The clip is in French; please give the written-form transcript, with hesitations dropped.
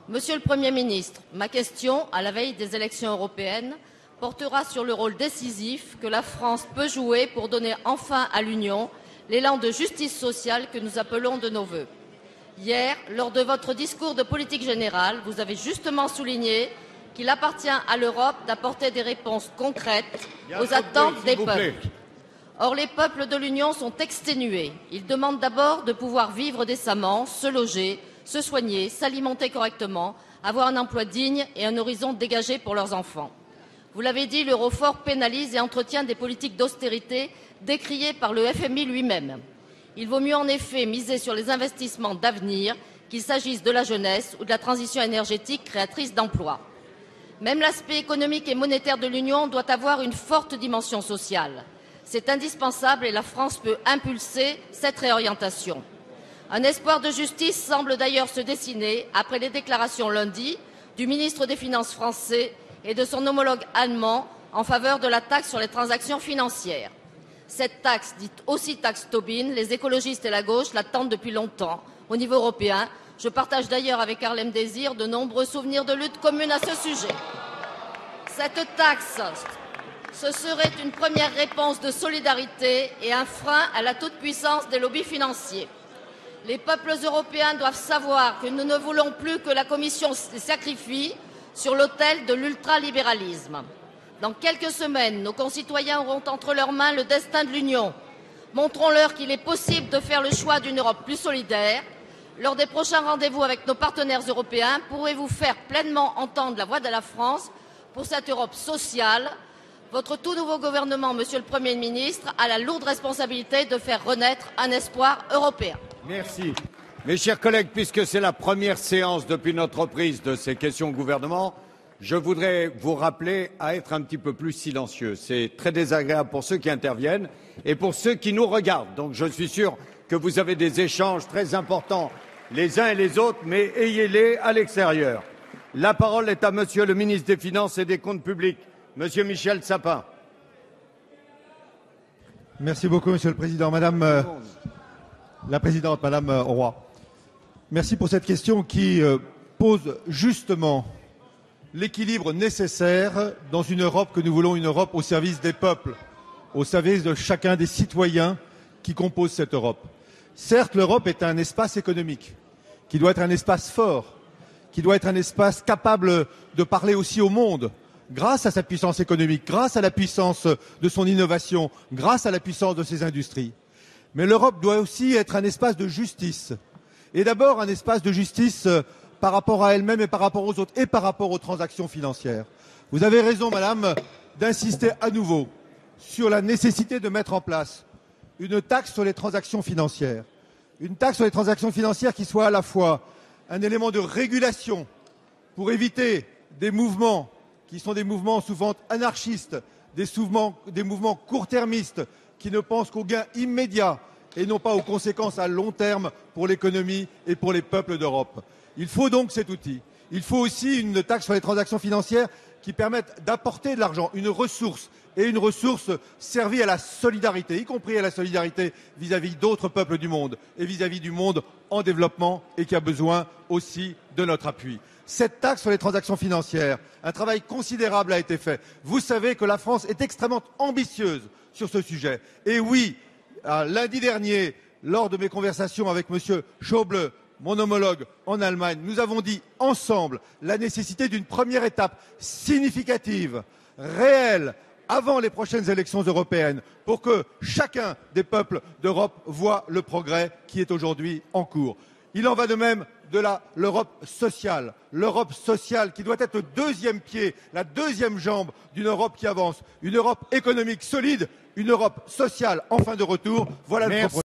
Monsieur le Premier ministre, ma question, à la veille des élections européennes, portera sur le rôle décisif que la France peut jouer pour donner enfin à l'Union l'élan de justice sociale que nous appelons de nos vœux. Hier, lors de votre discours de politique générale, vous avez justement souligné qu'il appartient à l'Europe d'apporter des réponses concrètes aux attentes des peuples. Or, les peuples de l'Union sont exténués. Ils demandent d'abord de pouvoir vivre décemment, se loger, se soigner, s'alimenter correctement, avoir un emploi digne et un horizon dégagé pour leurs enfants. Vous l'avez dit, l'euro fort pénalise et entretient des politiques d'austérité décriées par le FMI lui-même. Il vaut mieux en effet miser sur les investissements d'avenir, qu'il s'agisse de la jeunesse ou de la transition énergétique créatrice d'emplois. Même l'aspect économique et monétaire de l'Union doit avoir une forte dimension sociale. C'est indispensable et la France peut impulser cette réorientation. Un espoir de justice semble d'ailleurs se dessiner après les déclarations lundi du ministre des Finances français et de son homologue allemand en faveur de la taxe sur les transactions financières. Cette taxe, dite aussi taxe Tobin, les écologistes et la gauche l'attendent depuis longtemps. Au niveau européen, je partage d'ailleurs avec Harlem Désir de nombreux souvenirs de lutte commune à ce sujet. Cette taxe, ce serait une première réponse de solidarité et un frein à la toute-puissance des lobbies financiers. Les peuples européens doivent savoir que nous ne voulons plus que la Commission se sacrifie sur l'autel de l'ultralibéralisme. Dans quelques semaines, nos concitoyens auront entre leurs mains le destin de l'Union. Montrons-leur qu'il est possible de faire le choix d'une Europe plus solidaire. Lors des prochains rendez-vous avec nos partenaires européens, pourrez-vous faire pleinement entendre la voix de la France pour cette Europe sociale? Votre tout nouveau gouvernement, Monsieur le Premier ministre, a la lourde responsabilité de faire renaître un espoir européen. Merci. Mes chers collègues, puisque c'est la première séance depuis notre reprise de ces questions au gouvernement, je voudrais vous rappeler à être un petit peu plus silencieux. C'est très désagréable pour ceux qui interviennent et pour ceux qui nous regardent. Donc je suis sûr que vous avez des échanges très importants les uns et les autres, mais ayez-les à l'extérieur. La parole est à Monsieur le ministre des Finances et des Comptes publics, Monsieur Michel Sapin. Merci beaucoup, Monsieur le Président. Madame la Présidente, Madame Roy, merci pour cette question qui pose justement l'équilibre nécessaire dans une Europe que nous voulons, une Europe au service des peuples, au service de chacun des citoyens qui composent cette Europe. Certes, l'Europe est un espace économique qui doit être un espace fort, qui doit être un espace capable de parler aussi au monde, grâce à sa puissance économique, grâce à la puissance de son innovation, grâce à la puissance de ses industries. Mais l'Europe doit aussi être un espace de justice. Et d'abord un espace de justice par rapport à elle-même et par rapport aux autres, et par rapport aux transactions financières. Vous avez raison, Madame, d'insister à nouveau sur la nécessité de mettre en place une taxe sur les transactions financières. Une taxe sur les transactions financières qui soit à la fois un élément de régulation pour éviter des mouvements qui sont des mouvements souvent anarchistes, des mouvements court-termistes qui ne pensent qu'aux gains immédiats et non pas aux conséquences à long terme pour l'économie et pour les peuples d'Europe. Il faut donc cet outil. Il faut aussi une taxe sur les transactions financières qui permette d'apporter de l'argent, une ressource, et une ressource servie à la solidarité, y compris à la solidarité vis-à-vis d'autres peuples du monde et vis-à-vis du monde en développement et qui a besoin aussi de notre appui. Cette taxe sur les transactions financières, un travail considérable a été fait. Vous savez que la France est extrêmement ambitieuse sur ce sujet. Et oui, lundi dernier, lors de mes conversations avec M. Schäuble, mon homologue en Allemagne, nous avons dit ensemble la nécessité d'une première étape significative, réelle, avant les prochaines élections européennes, pour que chacun des peuples d'Europe voit le progrès qui est aujourd'hui en cours. Il en va de même de l'Europe sociale qui doit être le deuxième pied, la deuxième jambe d'une Europe qui avance, une Europe économique solide, une Europe sociale en fin de retour. Voilà le propos.